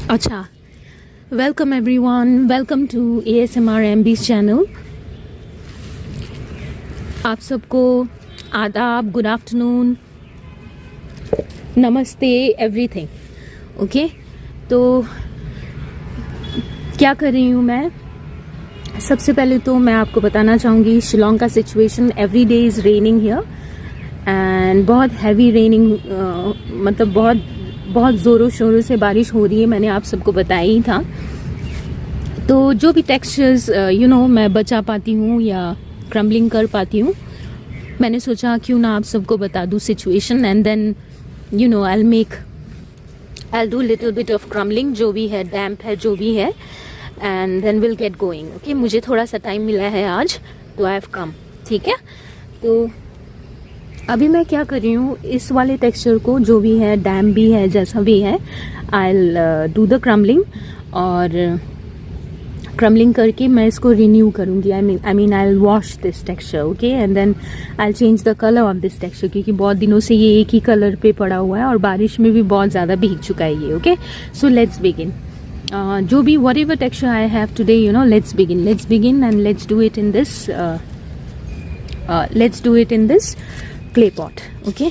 अच्छा, welcome everyone, welcome to ASMR MB's channel. आप सबको आदाब, गुड आफ्टरनून, नमस्ते, एवरीथिंग। ओके, तो क्या कर रही हूँ मैं? सबसे पहले तो मैं आपको बताना चाहूँगी शिलोंग का situation. Every day is raining here and बहुत हैवी रेनिंग, मतलब बहुत ज़ोरों शोरों से बारिश हो रही है। मैंने आप सबको बताया ही था। तो जो भी टेक्सचर्स मैं बचा पाती हूँ या क्रम्बलिंग कर पाती हूँ, मैंने सोचा क्यों ना आप सबको बता दूँ situation, and then I do little bit of crumbling, जो भी है, डैम्प है, जो भी है, and then will get going. Okay, मुझे थोड़ा सा टाइम मिला है आज, तो आई हैव कम। ठीक है, तो अभी मैं क्या कर रही हूँ, इस वाले टेक्सचर को, जो भी है, डैम्प भी है, जैसा भी है, I will do the crumbling, और क्रम्बलिंग करके मैं इसको रिन्यू करूँगी। I mean I will wash this texture, okay, and then I will change the colour of this texture, क्योंकि बहुत दिनों से ये एक ही कलर पे पड़ा हुआ है और बारिश में भी बहुत ज़्यादा भीग चुका है ये। Okay, so let's begin. जो भी what ever texture I have today, let's begin and let's do it in this clay pot. Okay,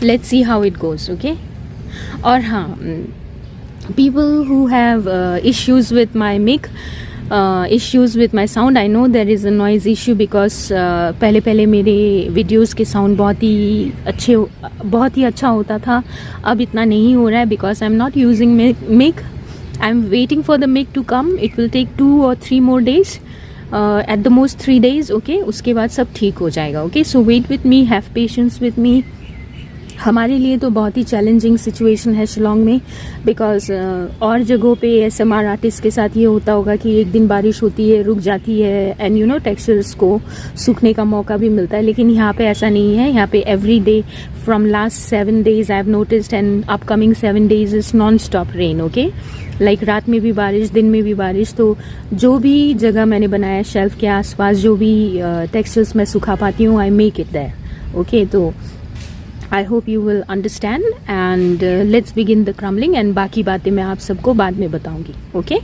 let's see how it goes. Okay, और हाँ, people who have issues with my mic, issues with my sound, I know there is a noise issue because पहले मेरे videos के sound बहुत ही अच्छा होता था। अब इतना नहीं हो रहा है because I'm not using mic. I'm waiting for the mic to come. It will take 2 or 3 more days. At the most 3 days. Okay, उसके बाद सब ठीक हो जाएगा। Okay, so wait with me, have patience with me. हमारे लिए तो बहुत ही चैलेंजिंग सिचुएशन है शिलोंग में, बिकॉज और जगहों पे ASMR आर्टिस्ट के साथ ये होता होगा कि एक दिन बारिश होती है, रुक जाती है, एंड टेक्सचर्स को सूखने का मौका भी मिलता है, लेकिन यहाँ पे ऐसा नहीं है। यहाँ पे every day from last 7 days I have noticed, and upcoming 7 days is non stop rain. Okay, like रात में भी बारिश, दिन में भी बारिश। तो जो भी जगह मैंने बनाया शेल्फ के आसपास, जो भी टेक्सचर्स मैं सुखा पाती हूँ, I make it there. Okay, तो I hope you will understand, and let's begin the crumbling, and बाकी बातें मैं आप सबको बाद में बताऊंगी। ओके,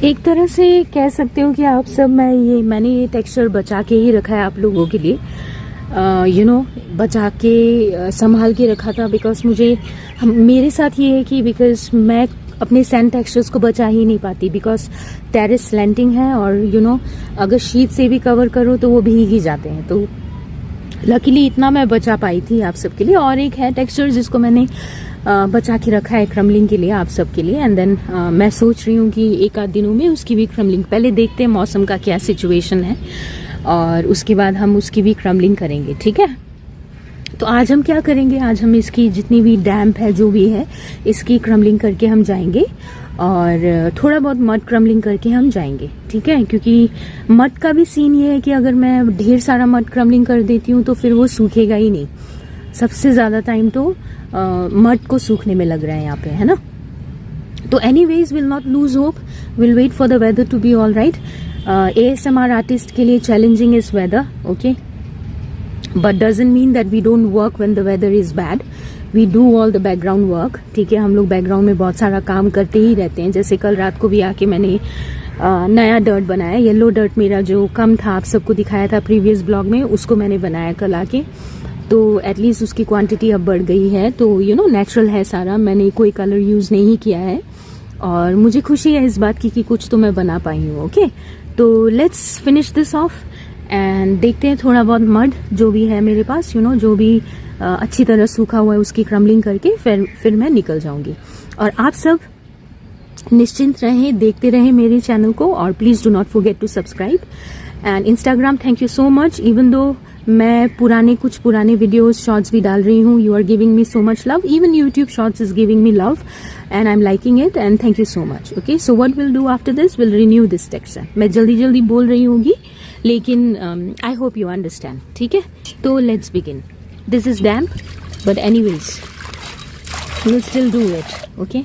एक तरह से कह सकते हो कि आप सब, मैंने ये टेक्सचर बचा के ही रखा है आप लोगों के लिए, बचा के संभाल के रखा था, बिकॉज मेरे साथ ये है कि बिकॉज मैं अपने सैंड टेक्सचर्स को बचा ही नहीं पाती, बिकॉज टेरेस स्लैंटिंग है और अगर शीट से भी कवर करो तो वो भीग ही जाते हैं। तो लकीली इतना मैं बचा पाई थी आप सबके लिए। और एक है टेक्सचर जिसको मैंने बचा के रखा है क्रम्बलिंग के लिए आप सबके लिए, एंड देन मैं सोच रही हूँ कि एक आध दिनों में उसकी भी क्रम्बलिंग, पहले देखते हैं मौसम का क्या सिचुएशन है और उसके बाद हम उसकी भी क्रम्बलिंग करेंगे, ठीक है। तो आज हम क्या करेंगे, आज हम इसकी जितनी भी डैम्प है जो भी है इसकी क्रम्बलिंग करके हम जाएंगे और थोड़ा बहुत मड क्रम्बलिंग करके हम जाएंगे, ठीक है। क्योंकि मड का भी सीन ये है कि अगर मैं ढेर सारा मड क्रम्बलिंग कर देती हूँ तो फिर वो सूखेगा ही नहीं। सबसे ज़्यादा टाइम तो मड को सूखने में लग रहा है यहाँ पे, है ना। तो anyways will not lose hope, will wait for the weather to be all right. ASMR artist के लिए challenging is weather, okay, but doesn't mean that we don't work when the weather is bad. We do all the background work, ठीक है। हम लोग background में बहुत सारा काम करते ही रहते हैं। जैसे कल रात को भी आके मैंने नया डर्ट बनाया, येलो डर्ट मेरा जो कम था आप सबको दिखाया था प्रीवियस ब्लॉग में, उसको मैंने बनाया कल आके। तो एटलीस्ट उसकी क्वांटिटी अब बढ़ गई है। तो नेचुरल है सारा, मैंने कोई कलर यूज़ नहीं किया है और मुझे खुशी है इस बात की कि कुछ तो मैं बना पाई हूँ, ओके। तो let's finish this of and देखते हैं थोड़ा बहुत मड जो भी है मेरे पास, जो भी अच्छी तरह सूखा हुआ है उसकी क्रम्बलिंग करके फिर मैं निकल जाऊंगी। और आप सब निश्चिंत रहें, देखते रहें मेरे चैनल को और please do not forget to subscribe. And Instagram, thank you so much. Even though मैं कुछ पुराने वीडियोस शॉर्ट्स भी डाल रही हूँ, you are giving me so much love. Even YouTube shorts is giving me love and I am liking it and thank you so much, okay. So what will do after this, will renew this texture. मैं जल्दी बोल रही होंगी लेकिन आई hope you understand, ठीक है। तो let's begin. This is damp but anyways will still do it, okay.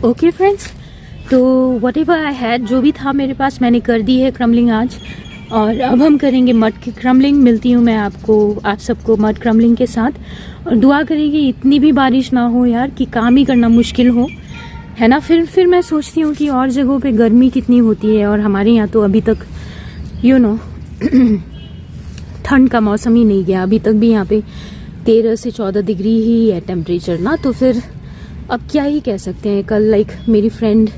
Okay friends, तो वट एवर आई हैड, जो भी था मेरे पास मैंने कर दी है क्रम्बलिंग आज। और अब हम करेंगे मड की क्रम्बलिंग। मिलती हूँ मैं आपको, आप सबको मड क्रम्बलिंग के साथ। और दुआ करेंगे इतनी भी बारिश ना हो यार कि काम ही करना मुश्किल हो, है ना। फिर मैं सोचती हूँ कि और जगहों पे गर्मी कितनी होती है और हमारे यहाँ तो अभी तक यू नो ठंड का मौसम ही नहीं गया। अभी तक भी यहाँ पे 13 से 14 डिग्री ही है टेम्परेचर ना। तो फिर अब क्या ही कह सकते हैं। कल मेरी फ्रेंड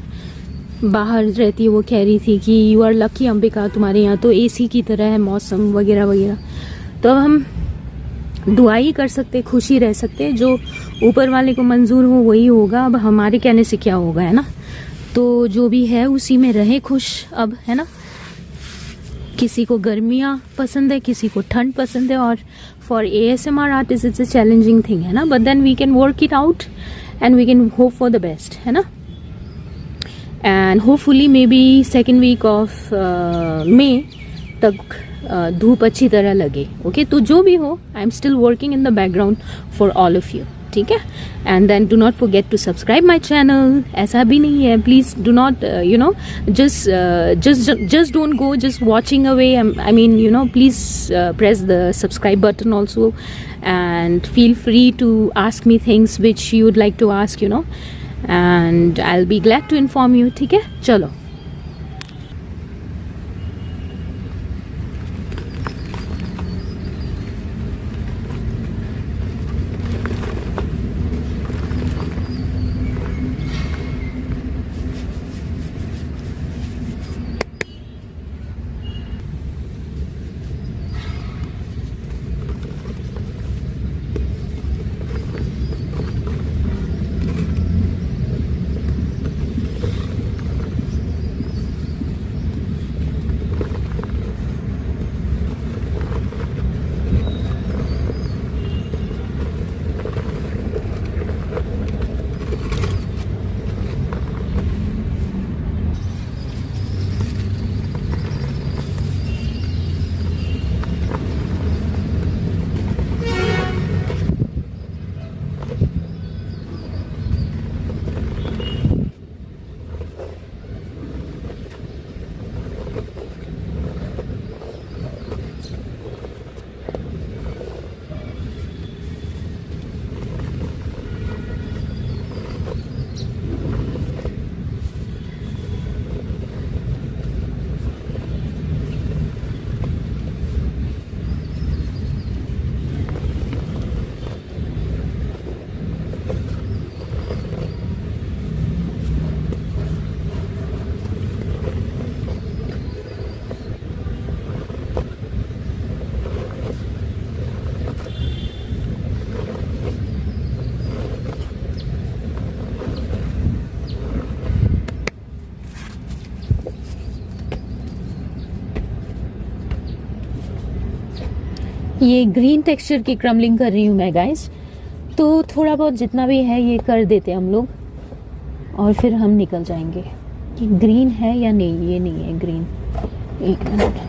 बाहर रहती है, वो कह रही थी कि यू आर लकी अंबिका, तुम्हारे यहाँ तो एसी की तरह है मौसम वगैरह वगैरह। तो अब हम दुआ ही कर सकते, खुशी रह सकते, जो ऊपर वाले को मंजूर हो वही होगा। अब हमारे कहने से क्या होगा, है ना। तो जो भी है उसी में रहे खुश अब, है ना। किसी को गर्मियाँ पसंद है, किसी को ठंड पसंद है, और for ASMR artist it's a challenging thing, है ना। But then we can work it out and we can hope for the best, है ना। And hopefully maybe second week of May तक धूप अच्छी तरह लगे। ओके, तो जो भी हो, I am still working in the background for all of you, ठीक है। And then do not forget to subscribe my channel. ऐसा भी नहीं है, please do not you know just don't go just watching away. I mean, you know, please press the subscribe button also, and feel free to ask me things which you would like to ask, you know, and I'll be glad to inform you, ठीक है। चलो, ये green texture की crumbling कर रही हूँ मैं guys. तो थोड़ा बहुत जितना भी है ये कर देते हम लोग, और फिर हम निकल जाएंगे। कि ग्रीन है या नहीं, ये नहीं है ग्रीन। एक मिनट,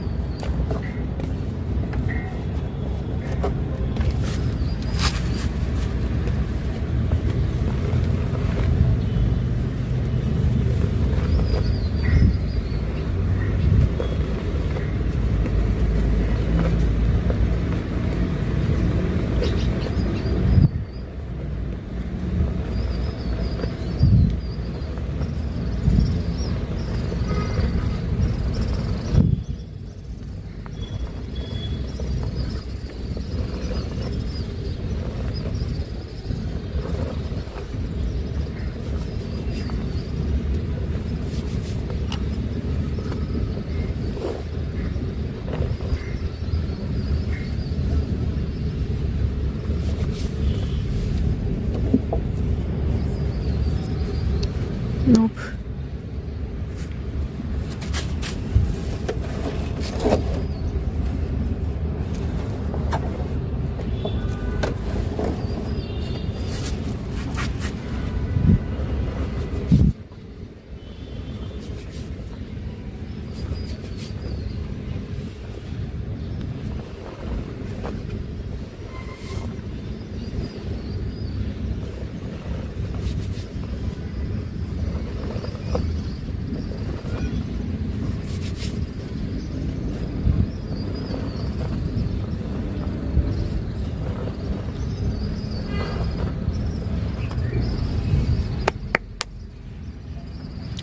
नोप।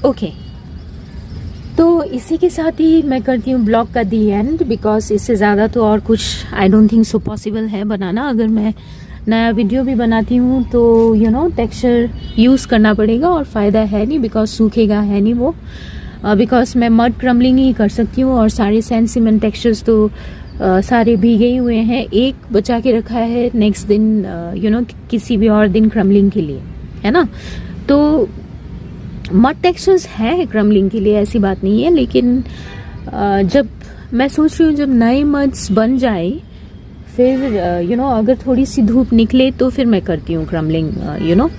ओके, तो इसी के साथ ही मैं करती हूँ ब्लॉग का दी एंड, बिकॉज इससे ज़्यादा तो और कुछ I don't think so possible है बनाना। अगर मैं नया वीडियो भी बनाती हूँ तो यू नो टेक्सचर यूज़ करना पड़ेगा और फ़ायदा है नहीं, बिकॉज सूखेगा है नहीं वो, बिकॉज मैं मड क्रम्बलिंग ही कर सकती हूँ और सारे सैंड सीमेंट टेक्सचर्स तो सारे भीगे ही हुए हैं। एक बचा के रखा है नेक्स्ट दिन यू नो किसी भी और दिन क्रम्बलिंग के लिए, है ना। तो मड टेक्सचर्स हैं क्रम्बलिंग के लिए, ऐसी बात नहीं है, लेकिन जब मैं सोच रही हूँ जब नए मड्स बन जाए फिर यू नो अगर थोड़ी सी धूप निकले तो फिर मैं करती हूँ क्रम्बलिंग, यू नो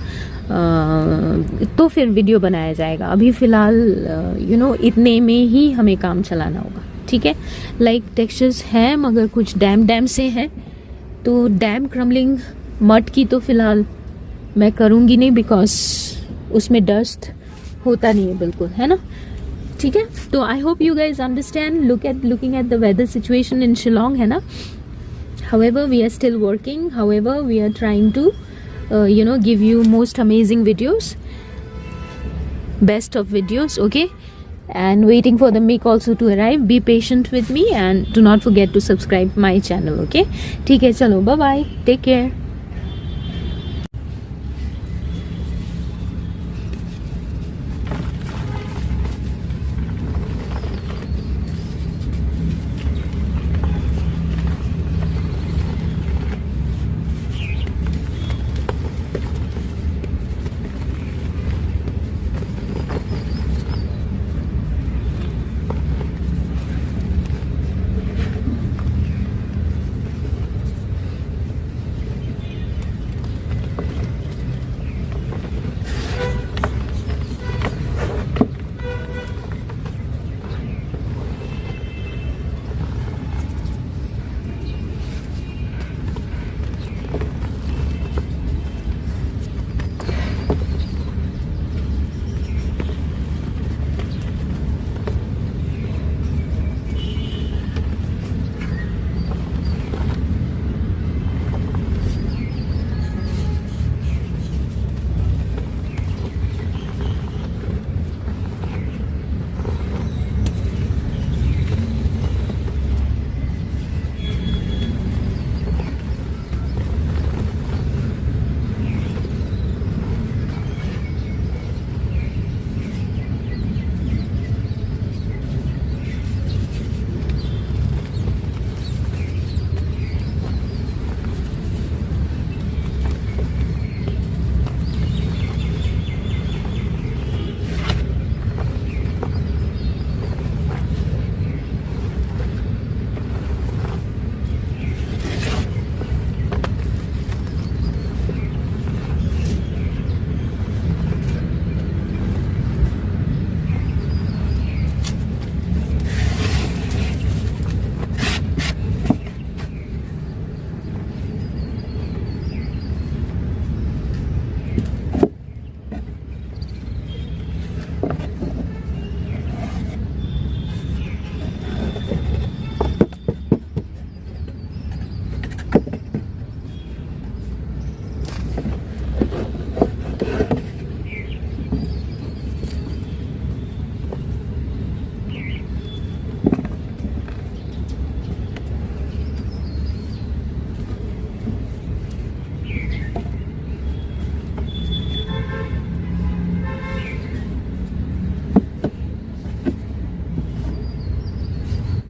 तो फिर वीडियो बनाया जाएगा। अभी फ़िलहाल यू नो इतने में ही हमें काम चलाना होगा, ठीक है। लाइक टेक्सचर्स हैं मगर कुछ डैम से हैं, तो डैम क्रम्बलिंग मड की तो फ़िलहाल मैं करूँगी नहीं, बिकॉज उसमें डस्ट होता नहीं है बिल्कुल, है ना, ठीक है। तो I hope you guys understand looking at the weather situation in Shillong, है ना। However, we are still working. However, we are trying to, you know, give you most amazing videos, best of videos, okay? And waiting for the mic also to arrive. Be patient with me and do not forget to subscribe my channel, okay? ठीक है, चलो, bye bye. Take care.